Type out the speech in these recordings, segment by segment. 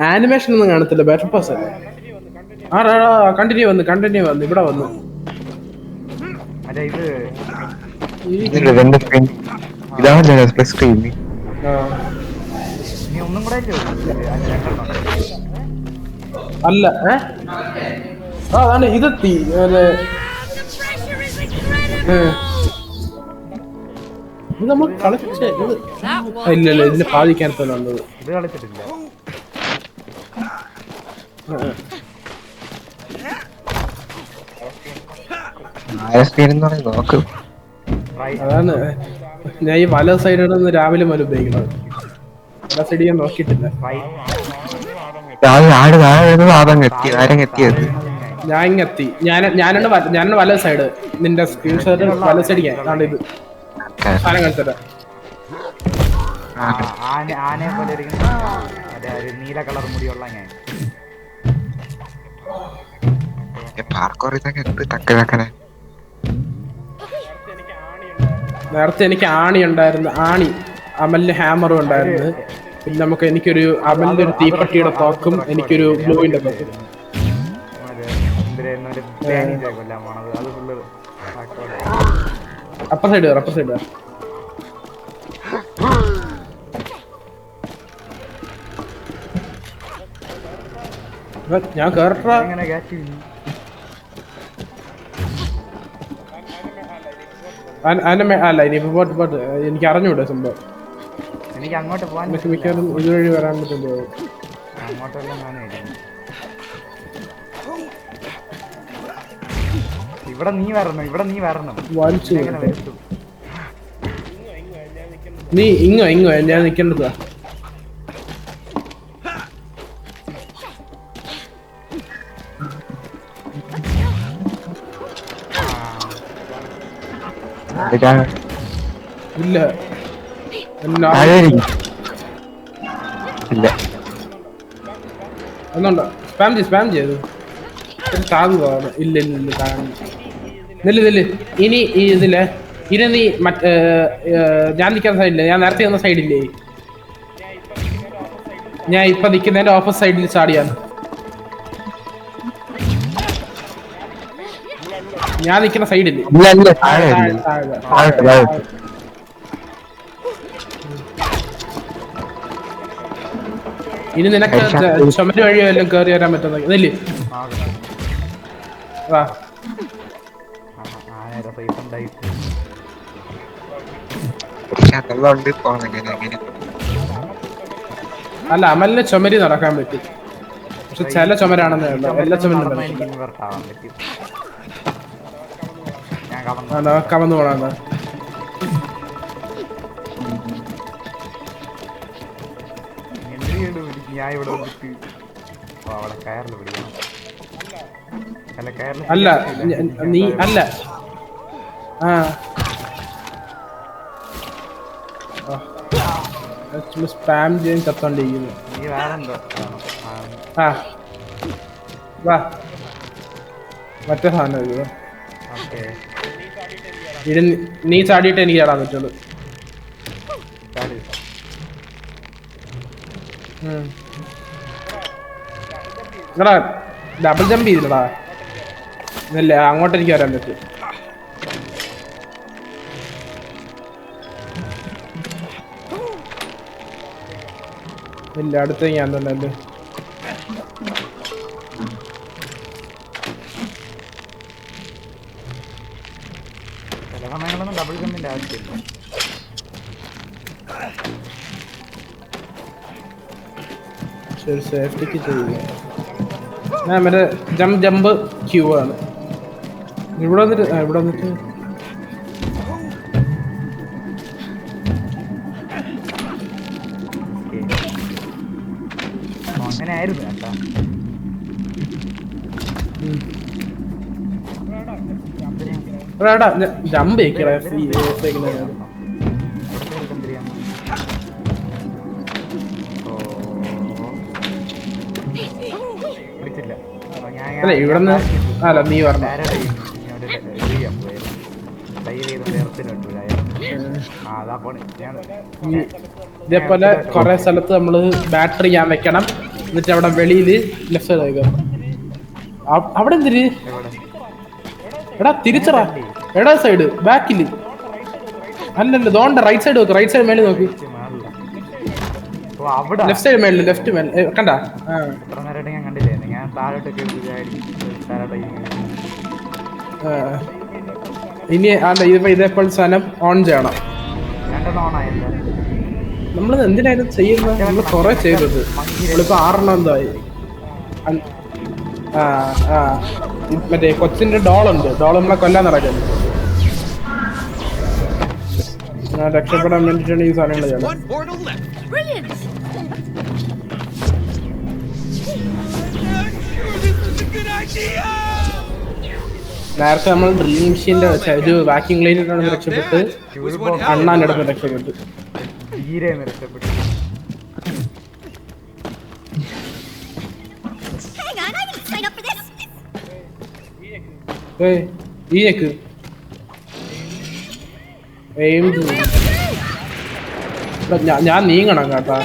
Animation ഒന്നും കാണത്തില്ല, batter pass അല്ലേ? കണ്ടിന്യൂ വന്ന് ഇവിടെ വന്നു. അല്ല അതാണ് ഇതെത്തി. ഇത് നമ്മൾ കളിച്ച ഇല്ലല്ലോ, ഇതിന്റെ പാതിക്കാനത്തല്ല വന്നത്. ഇത് കളിച്ചിട്ടില്ല. അതാണ് ഞാൻ ഈ വല സൈഡിൽ രാവിലെ മുതൽ ഉപയോഗിക്കണത്. വല സൈഡ് ഞാൻ നോക്കിയിട്ടില്ല. ഞാൻ ഇങ്ങെത്തി. ഞാനാണ് വല സൈഡ്. നിന്റെ സ്ക്രീൻ ഷോട്ട് വല സൈഡ് ഇത് സാധനം കളിച്ചത്. ആനയെ പോലെ നീല കളർ മുടിയുള്ള ഞാൻ. നേരത്തെ എനിക്ക് ആണി ഉണ്ടായിരുന്നു. അമലിന് ഹാമറും ഉണ്ടായിരുന്നു. പിന്നെ എനിക്കൊരു അമലിന്റെ ഒരു തീപ്പട്ടിയുടെ തോക്കും എനിക്കൊരു ഗ്ലൂവിന്റെ തോക്കും. അപ്പർ സൈഡ് ഞാൻ കേറട്ടാ. അല്ല ഇനിയിപ്പോ എനിക്ക് അറിഞ്ഞൂടെ സംഭവം. എനിക്ക് അങ്ങോട്ട് പോകാൻ മിക്കവാറും ഇതുവഴി വരാൻ പറ്റുമോ? ഇവിടെ നീ വരണം. നീ ഇങ്ങോ ഞാൻ നിൽക്കേണ്ടതാ. ഇല്ല ഒന്നുണ്ടോ? സ്പാം ചെയ്തു താങ്ങുവാണ്. ഇല്ല നെല്ല് ഇനി ഇതില് നീ ഞാൻ നിൽക്കുന്ന സൈഡില്ലേ, ഞാൻ നേരത്തെ വന്ന സൈഡില്ലേ, ഞാൻ ഇപ്പൊ നിൽക്കുന്നതിന്റെ ഓപ്പോസിറ്റ് സൈഡിൽ ചാടിയാണ്. ഞാൻ നിൽക്കുന്ന സൈഡില്ലേ, ഇനി നിനക്ക് ചുമര് വഴി വല്ലതും കയറി വരാൻ പറ്റുന്ന നെല്ല് വാ. അല്ല അമലിന് ചുമരി നടക്കാൻ പറ്റും, പക്ഷെ ചില ചുമരാണെന്നേ ഉള്ളൂ. എല്ലാ ചുമരും കവന്ന് പോണ. ഞാൻ ഇവിടെ വന്നിട്ട് അവിടെ കയറിൽ പിടിക്കണം. അല്ല നീ അല്ല സ്പാം ചെയ്യാൻ കത്തോണ്ടിരിക്കുന്നു. നീ വേറെന്തോ വാ മറ്റേ സാധനം നീ ചാടിയിട്ട് എനിക്ക് ചാടാൻ പറ്റുള്ളൂ. എടാ ഡബിൾ ജമ്പ് ചെയ്തില്ലടാ. ഇല്ല അങ്ങോട്ട് എനിക്ക് വരാൻ പറ്റും. ഇല്ല അടുത്ത ഞാൻ തന്നെ അല്ലേ. ചില സമയങ്ങളൊന്നും ഡബിൾ ജമ്പിന്റെ ആവശ്യമില്ല. ശരി സേഫ്റ്റിക്ക് ചെയ്യുക. ഞാൻ മറ്റേ ജമ്പ് ക്യൂ ആണ്. ഇവിടെ വന്നിട്ട് അങ്ങനെ ആയിരുന്നു കേട്ടാ. ജമ്പ് ചെയ്യിക്കട. അല്ല ഇവിടെന്ന് അല്ല നീ പറഞ്ഞ ഇതേപോലെ കൊറേ സ്ഥലത്ത് നമ്മള് ബാറ്ററി ഞാൻ വെക്കണം. എന്നിട്ട് അവിടെ വെളിയില് ലെഫ്റ്റ് സൈഡ് ആയിക്കോ. അവിടെ എന്തിരി എവിടെ എടാ തിരിച്ചടാ. എടാ സൈഡ് ബാക്കില് അല്ലല്ല ദോണ്ട റൈറ്റ് സൈഡ് നോക്ക്. റൈറ്റ് സൈഡ് മേളിൽ നോക്ക്. മേളില ഓ അവിടെ ലെഫ്റ്റ് സൈഡ് മേളിൽ ലെഫ്റ്റ് മേൽ കണ്ടാ. എത്ര നേരമായിട്ട് ഞാൻ കണ്ടില്ലേ ഞാൻ താഴോട്ടൊക്കെ താഴോട്ടേക്ക് ഇനി ഇതിപ്പോ ഇതേപ്പോൾ സാധനം ഓൺ ചെയ്യണം. രണ്ടെണ്ണം ഓണായില്ല. നമ്മളിത് എന്തിനായിരുന്നു ചെയ്യുന്നത്? നമ്മൾ കുറെ ചെയ്തത്. നമ്മളിപ്പോ 6 എന്തായി. മറ്റേ കൊച്ചിന്റെ ഡോളുണ്ട്. ഡോൾ നമ്മളെ കൊല്ലാൻ നടക്കുന്നു. രക്ഷപ്പെടാൻ വേണ്ടിട്ടാണ് ഈ സാധനങ്ങൾ ചെയ്യണം. നേരത്തെ നമ്മൾ ഡ്രില്ലിംഗ് മെഷീന്റെ ഒരു വാക്യൂം ക്ലീനറാണ് രക്ഷപ്പെട്ട്. അണ്ണാന്റെ അടുത്ത് രക്ഷപ്പെട്ടു. തീരെ രക്ഷപ്പെട്ടു. ഈക്ക് ഞാൻ നീങ്ങണം കേട്ടാ.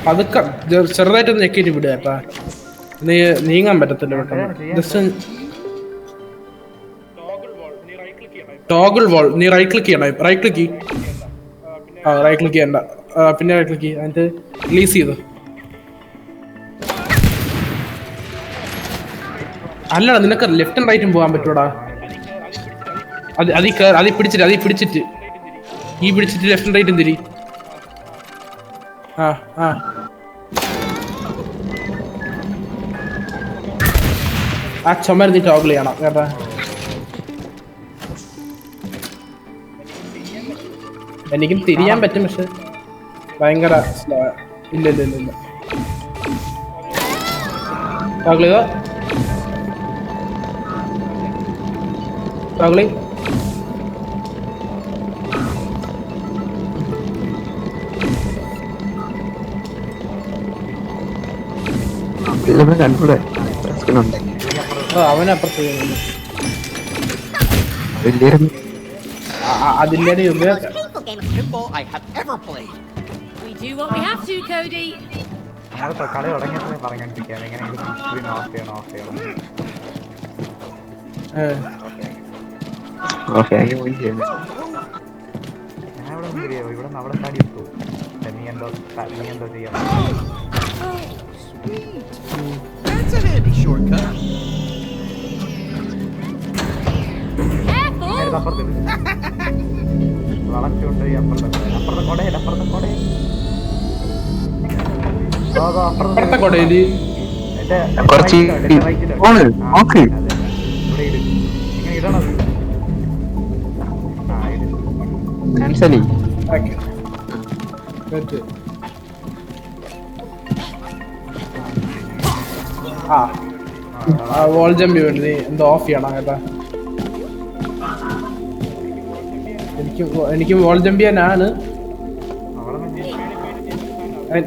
പതുക്കെ ചെറുതായിട്ടൊന്ന് ഞെക്കിട്ട് വിടുക കേട്ടാ. നീങ്ങാൻ പറ്റത്തില്ല പെട്ടെന്ന്. ജസ്റ്റ് ടോഗിൾ വോൾ നീ റൈറ്റ് ക്ലിക്ക് ചെയ്യണം. റൈറ്റ് ക്ലിക്ക് റൈറ്റ് ക്ലിക്ക് ചെയ്യണ്ട. പിന്നെ റൈറ്റ് ക്ലിക്ക് എന്നിട്ട് റിലീസ് ചെയ്തു. അല്ലടാ നിനക്ക് ലെഫ്റ്റും റൈറ്റും പോകാൻ പറ്റൂടാ. അത് പിടിച്ചിട്ട് ഈ പിടിച്ചിട്ട് ലെഫ്റ്റും റൈറ്റും തിരി. ആ ചുമര് നീ ടോഗിൾ ചെയ്യണം കേട്ടാ. എനിക്കും തിരിയാൻ പറ്റും പക്ഷെ ഭയങ്കര ഇല്ല ടോഗിൾ ചെയ്തോ. ടോഗിൾ അവനപ്പുറത്ത് അതില്ലേ കളി തുടങ്ങിയപ്പോഴേ പറഞ്ഞോണ്ടിരിക്കുകയാണ് എങ്ങനെയെങ്കിലും സ്ക്രീൻ ഓഫ് ചെയ്യണം. ഞാൻ ഇവിടെ തിരിയോ ഇവിടെ നിന്ന് അവിടെ ചാടി എത്തു. നീ എന്തോ ചെയ്യാം. വളച്ചുകൊണ്ട് അപ്പുറത്തെ കൊടയില്ല. വോൾ ജമ്പ് നീ എന്തോ ഓഫ് ചെയ്യണം കേട്ടാ. എനിക്ക് വോൾ ജമ്പ് ചെയ്യാനാണ്.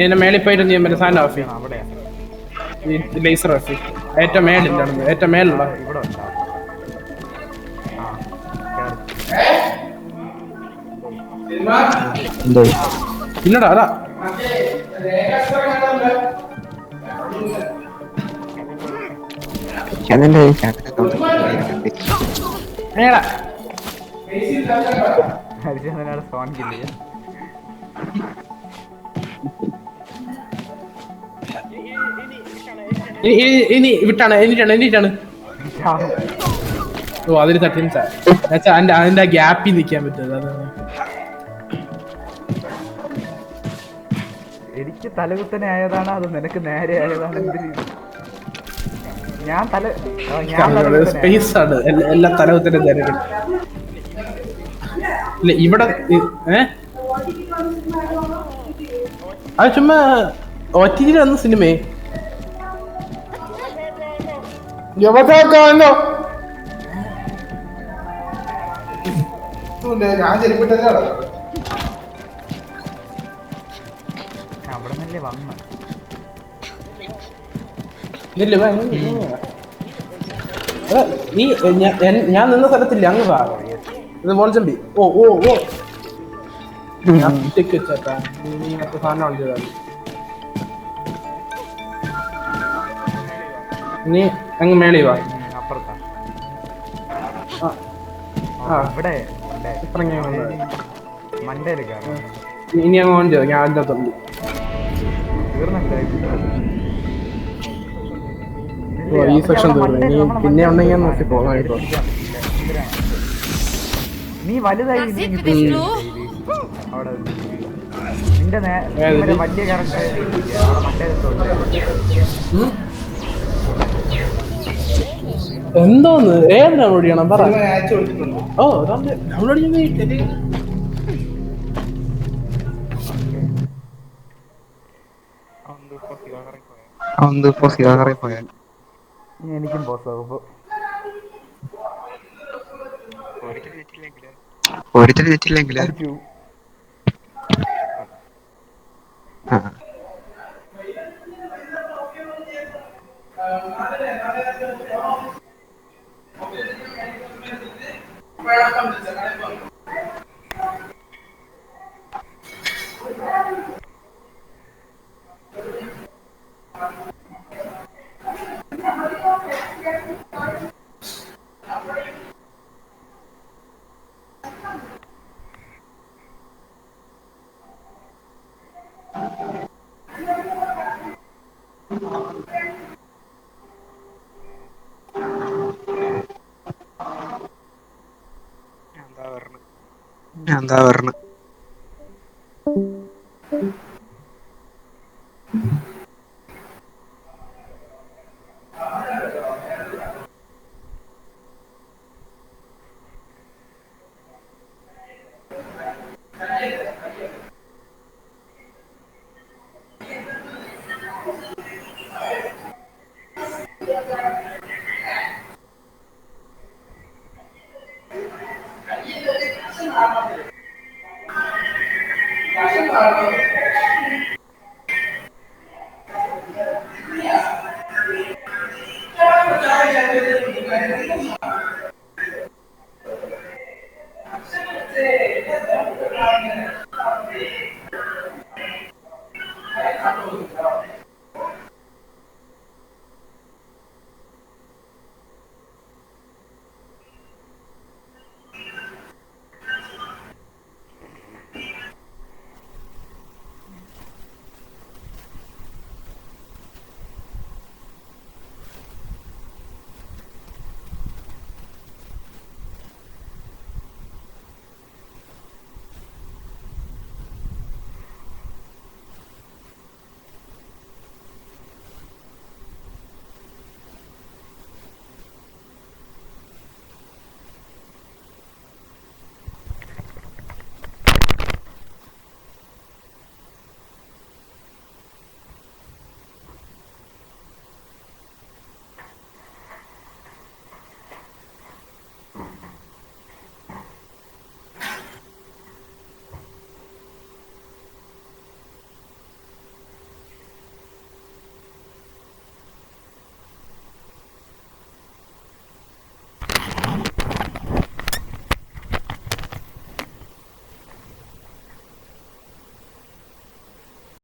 എന്നെ മേളിൽ പോയിട്ട് നീ മറ്റേ സാധനം ഓഫ് ചെയ്യണം. ലേസർ ഓഫ് ചെയ്യും. ഏറ്റവും മേളില്ല ഏറ്റവും മേലുള്ള ഇല്ലടാ അതാ ഫോൺ കില്ല. ഇനി വിട്ടാണ് എന്നിട്ടാണ് ഓ അതിന് തട്ടിൻസാ അതിന്റെ ഗ്യാപ്പിൽ നിൽക്കാൻ പറ്റുന്നത്. എനിക്ക് തലകുത്തനെ ആയതാണ് അത് നിനക്ക് നേരെ ആയതാണ്. ഞാൻ സ്പേസ് ആണ് എല്ലാ തലകുത്തനെ നേരെ. ഇല്ല ഇവിടെ അത് ചുമ്മാ ഒറ്റ വന്ന സിനിമയെ അവിടെ നല്ലേ വന്ന നീ ഞാൻ നിന്ന സ്ഥലത്തില്ല അങ്ങ് വാ. ഇത് വോൾജമ്പി. ഓ ഓ ഓ ഞാൻ ഒറ്റയ്ക്ക് വെച്ചേട്ടാ. നീ മറ്റേ സാധനം ഓൺ ചെയ്താൽ നീ അങ്ങ് മേളി വാ. അപ്പുറത്താ. ആ ഇവിടെ ഇപ്പറങ്ങി മണ്ടയില് കയറാം. ഇനി അങ്ങ് ഓൺ ചെയ്തു. ഞാൻ അതിൻ്റെ അകത്തുണ്ട്. ഓ ഈ സെക്ഷൻ തീർന്നു. ഇനി പിന്നെ ഉണ്ടെങ്കിൽ നോക്കി പോകാം. നീ വലുതായി അവിടെ നിന്റെ വലിയ കറക്റ്റ് എന്തോന്ന് ഏത് ഡൗൺലോഡ് ചെയ്യണം പറ. ഓ ഡൗൺലോഡ് ചെയ്യുന്ന എനിക്കും പോസ് ഒരിക്കലും തെറ്റില്ലെങ്കിൽ എന്താ പറഞ്ഞ